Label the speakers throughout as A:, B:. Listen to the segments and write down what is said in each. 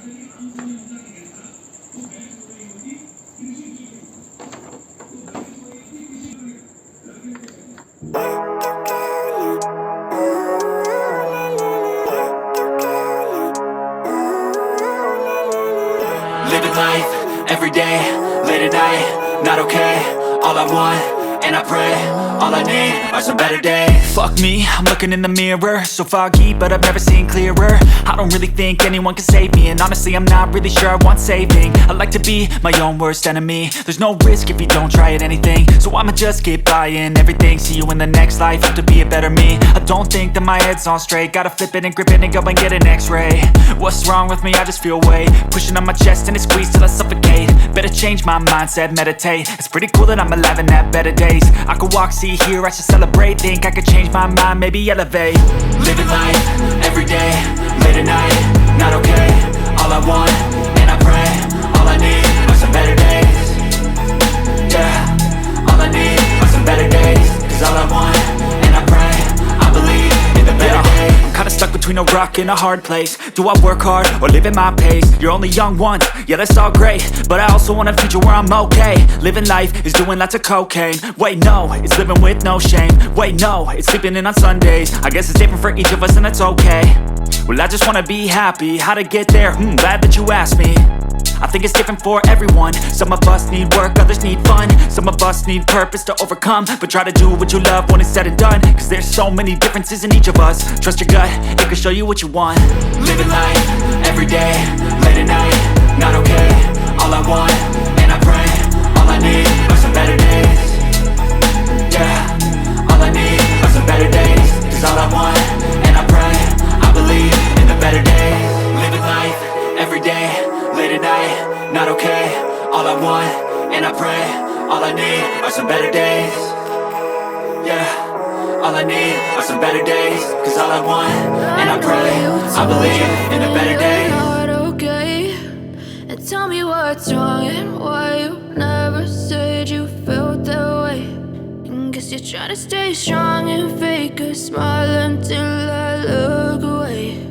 A: Living life, everyday, late at night, not okay. All I want, and I pray, all I need are some better days. Fuck me, I'm looking in the mirror, so foggy, but I've never seen clearer. I don't really think anyone can save me, and honestly I'm not really sure I want saving. I like to be my own worst enemy. There's no risk if you don't try at anything, so I'ma just keep buying everything. See you in the next life, have to be a better me. I don't think that my head's on straight, gotta flip it and grip it and go and get an x-ray. What's wrong with me? I just feel weight pushing on my chest and it squeezes till I suffocate. Better change my mindset, meditate. It's pretty cool that I'm alive and have better days. I could walk, see, hear, I should celebrate. Think I could change my mind, maybe elevate. Living life, everyday, late at night, not okay. All I want, and I pray, all I need are some better days. Yeah, all I need are some better days. Cause all I want, and I pray, I believe in the better days. I'm kinda stuck between a rock and a hard place. Do I work hard or live at my pace? You're only young once, yeah that's all great, but I also want a future where I'm okay. Living life is doing lots of cocaine. Wait no, it's living with no shame. Wait no, it's sleeping in on Sundays. I guess it's different for each of us and that's okay. Well I just wanna be happy, how to get there? Glad that you asked me. I think it's different for everyone. Some of us need work, others need fun. Some of us need purpose to overcome. But try to do what you love when it's said and done. Cause there's so many differences in each of us. Trust your gut, it can show you what you want. Living life, everyday, late at night, not okay. All I want, and I pray, all I need are some better days. Yeah, all I need are some better days. Cause all I want, and I pray, I believe in the better days. Living life, everyday, late at night, not okay. All I want, and I pray, all I need are some better days. Yeah, all I need are some better days. Cause all I want, and I pray, I believe in a better day.
B: Not okay. And tell me what's wrong and why you never said you felt that way. And guess you're trying to stay strong and fake a smile until I look away.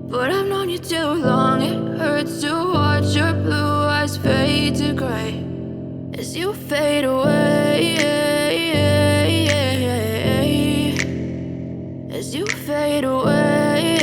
B: But I've known you too long, it hurts to watch your blue eyes fade to gray as you fade away, as you fade away.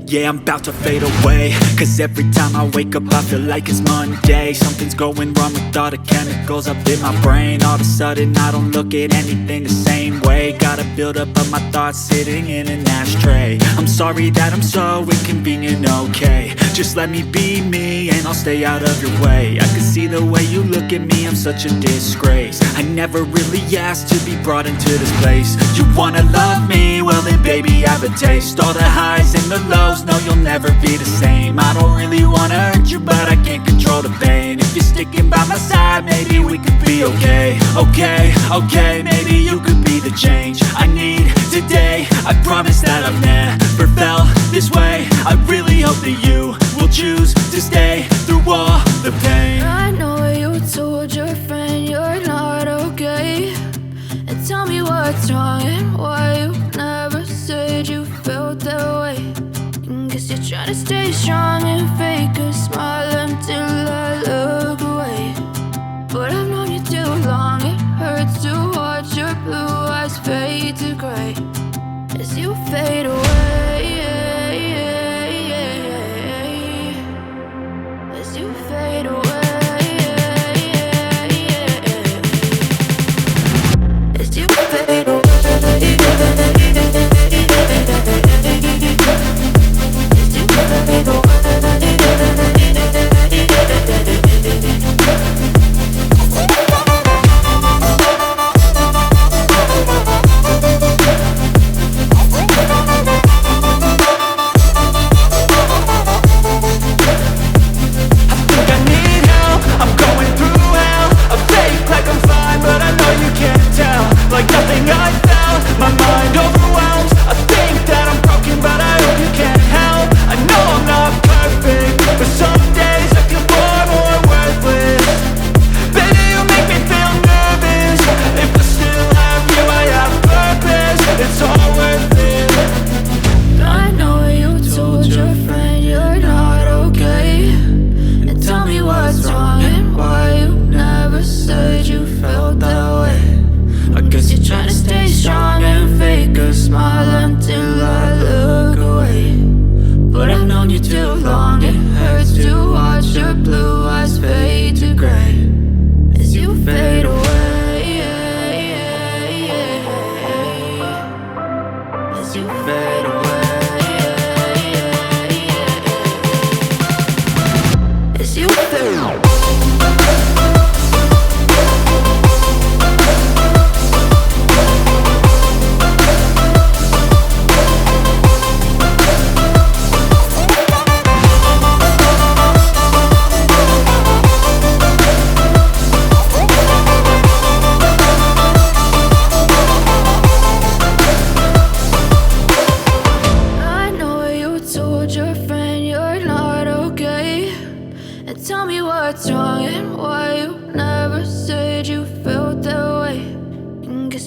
A: Yeah, I'm about to fade away. Cause every time I wake up I feel like it's Monday. Something's going wrong with all the chemicals up in my brain. All of a sudden I don't look at anything the same way. Gotta build up of my thoughts sitting in an ashtray. I'm sorry that I'm so inconvenient, okay. Just let me be me and I'll stay out of your way. I can see the way you look at me, I'm such a disgrace. I never really asked to be brought into this place. You wanna love me? Well then baby have a taste. All the highs and the lows, no you'll never be the same. I don't really wanna hurt you but I can't control the pain. If you're sticking by my side maybe we could be okay. Okay, maybe you could be the change I need today. I promise that I've never felt this way. I really hope that you will choose to stay through all the pain.
B: I know you told your friend you're not okay. And tell me what's wrong and why you never said you felt that way. And guess you're trying to stay strong and fake a smile until I look away. But I've known you too long, it hurts to watch your blue eyes fade to gray as you fade away, as you fade away. As you fade away. I know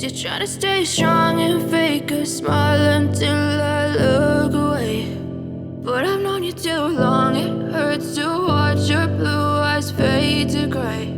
B: you're trying to stay strong and fake a smile until I look away. But I've known you too long, it hurts to watch your blue eyes fade to gray.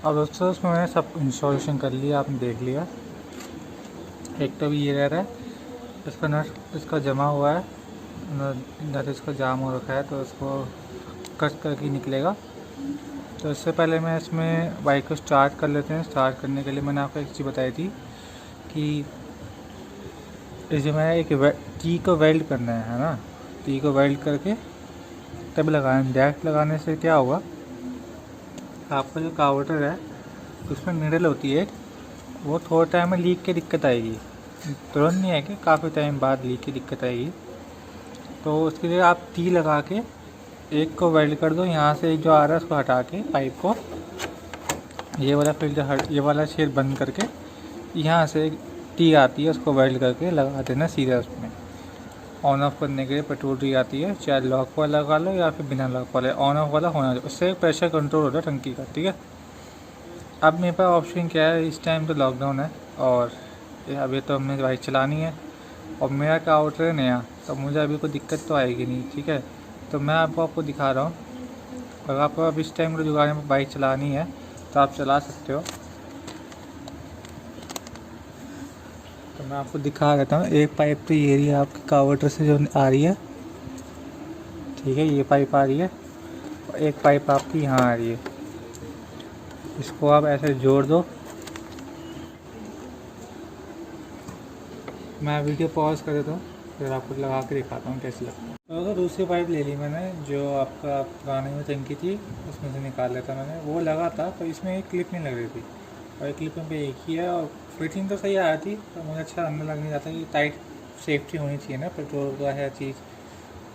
C: अब दोस्तों उसमें मैंने सब installation कर लिया, आपने देख लिया। एक तो भी ये रह रहा है, इसका नट इसका जमा हुआ है, नट इसका जाम हो रखा है, तो इसको कट करके निकलेगा। तो इससे पहले मैं इसमें बाइक को स्टार्ट कर लेते हैं। स्टार्ट करने के लिए मैंने आपको एक चीज़ बताई थी कि इसमें एक टी को वेल्ड करना है ना। टी को वेल्ड करके तब लगाना। डायरेक्ट लगाने से क्या होगा, आपका जो कार्बोरेटर है उसमें निडल होती है, वो थोड़ा टाइम में लीक की दिक्कत आएगी। तुरंत नहीं आएगी, काफ़ी टाइम बाद लीक की दिक्कत आएगी। तो उसके लिए आप टी लगा के एक को वेल्ड कर दो। यहाँ से एक जो आ रहा है उसको हटा के पाइप को, ये वाला फिल्टर ये वाला छेद बंद करके यहाँ से एक टी आती है उसको वेल्ड करके लगा देना सीधा उसमें। ऑन ऑफ करने के लिए पेट्रोल टी आती है, चाहे लॉक वाला लगा लो या फिर बिना लॉक वाले। ऑन ऑफ वाला होना चाहिए, उससे प्रेशर कंट्रोल होता है टंकी का, ठीक है। अब मेरे पास ऑप्शन क्या है, इस टाइम तो लॉकडाउन है और अभी तो हमें बाइक चलानी है और मेरा क्या आउटर है नया, तो मुझे अभी कोई दिक्कत तो आएगी नहीं, ठीक है। तो मैं आपको दिखा रहा हूँ, अगर आपको अब इस टाइम जुगाड़ में बाइक चलानी है तो आप चला सकते हो। तो मैं आपको दिखा देता हूँ। एक पाइप तो ये रही है आपकी कार्बोरेटर से जो आ रही है, ठीक है, ये पाइप आ रही है और एक पाइप आपकी यहाँ आ रही है। इसको आप ऐसे जोड़ दो। मैं वीडियो पॉज कर देता हूँ, फिर आपको लगा के दिखाता हूँ कैसे लगता है। तो दूसरी पाइप ले ली मैंने, जो आपका पुराने में टंकी थी उसमें से निकाल लेता मैंने। वो लगा था तो इसमें एक क्लिप नहीं लग रही थी और एक क्लिप पे एक ही है और फिटिंग तो सही आ रही थी, तो मुझे अच्छा अंदर लग नहीं जाता कि टाइट सेफ्टी होनी चाहिए ना, पेट्रोल का है चीज़,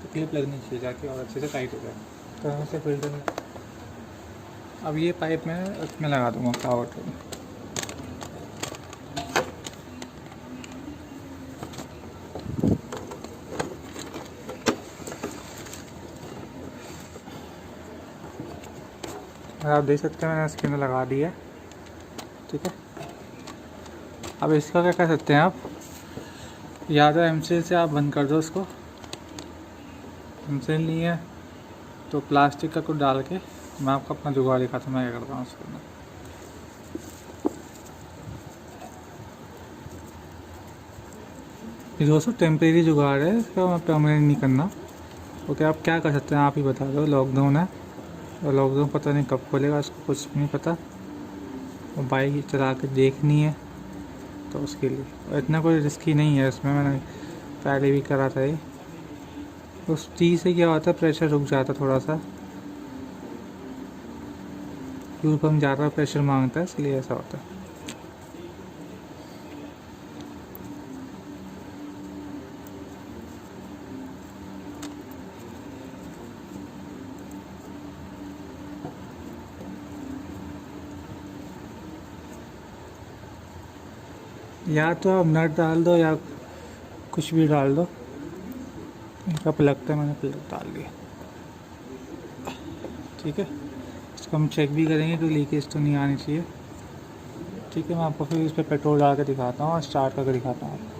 C: तो क्लिप लगनी चाहिए जाके और अच्छे से टाइट हो जाए। तो हम से फिल्टर अब ये पाइप मैं उसमें लगा दूँगा कार्बोरेटर में। और आप देख सकते हैं मैंने इसके अंदर लगा दी है, ठीक है। अब इसका क्या कर सकते हैं आप, या तो एमसील से आप बंद कर दो इसको, एमसील नहीं है तो प्लास्टिक का कुछ डाल के मैं आपको अपना जुगाड़ दिखाता हूँ मैं क्या करता हूँ उसके अंदर। ये दोस्तों टेम्परेरी जुगाड़ है, इसका परमानेंट नहीं करना। ओके, आप क्या कर सकते हैं आप ही बता दो। लॉकडाउन है और लॉकडाउन पता नहीं कब खोलेगा, इसको कुछ नहीं पता, और बाइक चला के देखनी है तो उसके लिए, और इतना कोई रिस्की नहीं है इसमें, मैंने पहले भी करा था ये। उस चीज़ से क्या होता है, प्रेशर रुक जाता थोड़ा सा, फ्यूल पम्प ज़्यादा प्रेशर मांगता है इसलिए ऐसा होता है। या तो आप नट डाल दो या कुछ भी डाल दो, इनका प्लग था मैंने प्लग डाल दिया, ठीक है। इसको हम चेक भी करेंगे कोई लीकेज तो नहीं आनी चाहिए, ठीक है। मैं आपको फिर इस पर पेट्रोल डाल के दिखाता हूँ और स्टार्ट करके दिखाता हूँ आपको।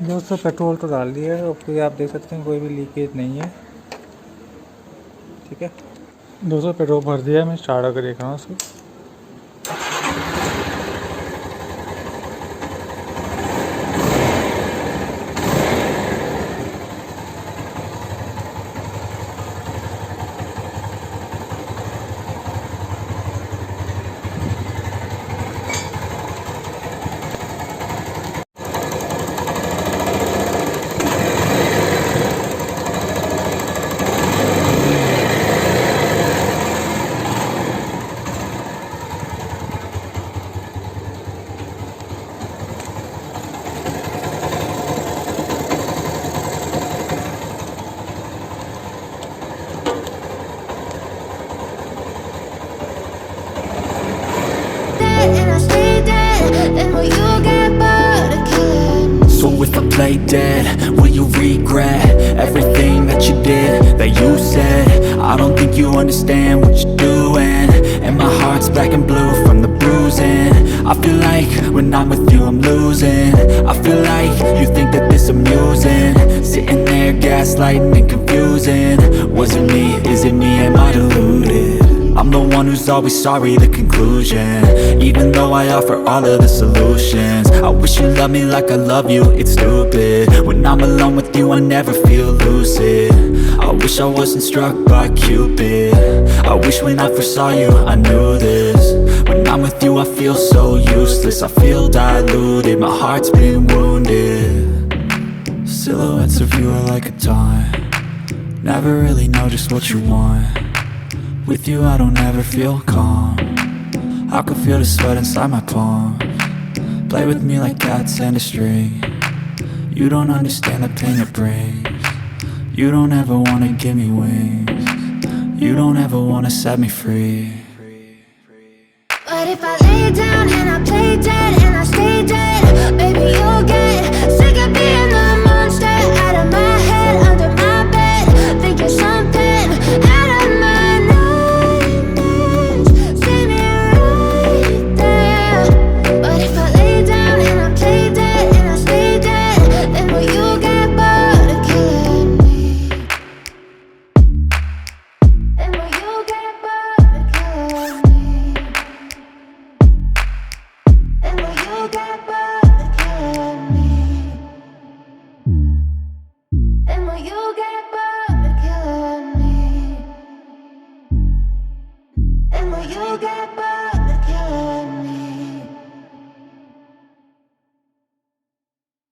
C: दोस्तों पेट्रोल तो डाल दिया है, और आप देख सकते हैं कोई भी लीकेज नहीं है, ठीक है। दोस्तों पेट्रोल भर दिया है, मैं स्टार्ट होकर देख रहा हूँ उसको।
B: And I stay dead, then will you get bored of killing me?
A: So if I play dead, will you regret everything that you did, that you said? I don't think you understand what you're doing, and my heart's black and blue from the bruising. I feel like when I'm with you I'm losing. I feel like you think that this amusing, sitting there gaslighting and confusing. Was it me? Is it me? Am I deluded? I'm the one who's always sorry, the conclusion. Even though I offer all of the solutions, I wish you loved me like I love you, it's stupid. When I'm alone with you I never feel lucid. I wish I wasn't struck by Cupid. I wish when I first saw you I knew this. When I'm with you I feel so useless, I feel diluted, my heart's been wounded. Silhouettes of you are like a taunt, never really know just what you want. With you I don't ever feel calm, I can feel the sweat inside my palms. Play with me like cats and a string, you don't understand the pain it brings. You don't ever wanna give me wings, you don't ever wanna set me free.
B: But if I lay down and I play dead and I stay dead, baby you'll get sick of being the monster out of my head, under my bed, think you're something out of my nightmares. See me right there. But if I lay down and I play dead and I stay dead, then will you get bored of killing me? Then will you get bored of killing me?
D: get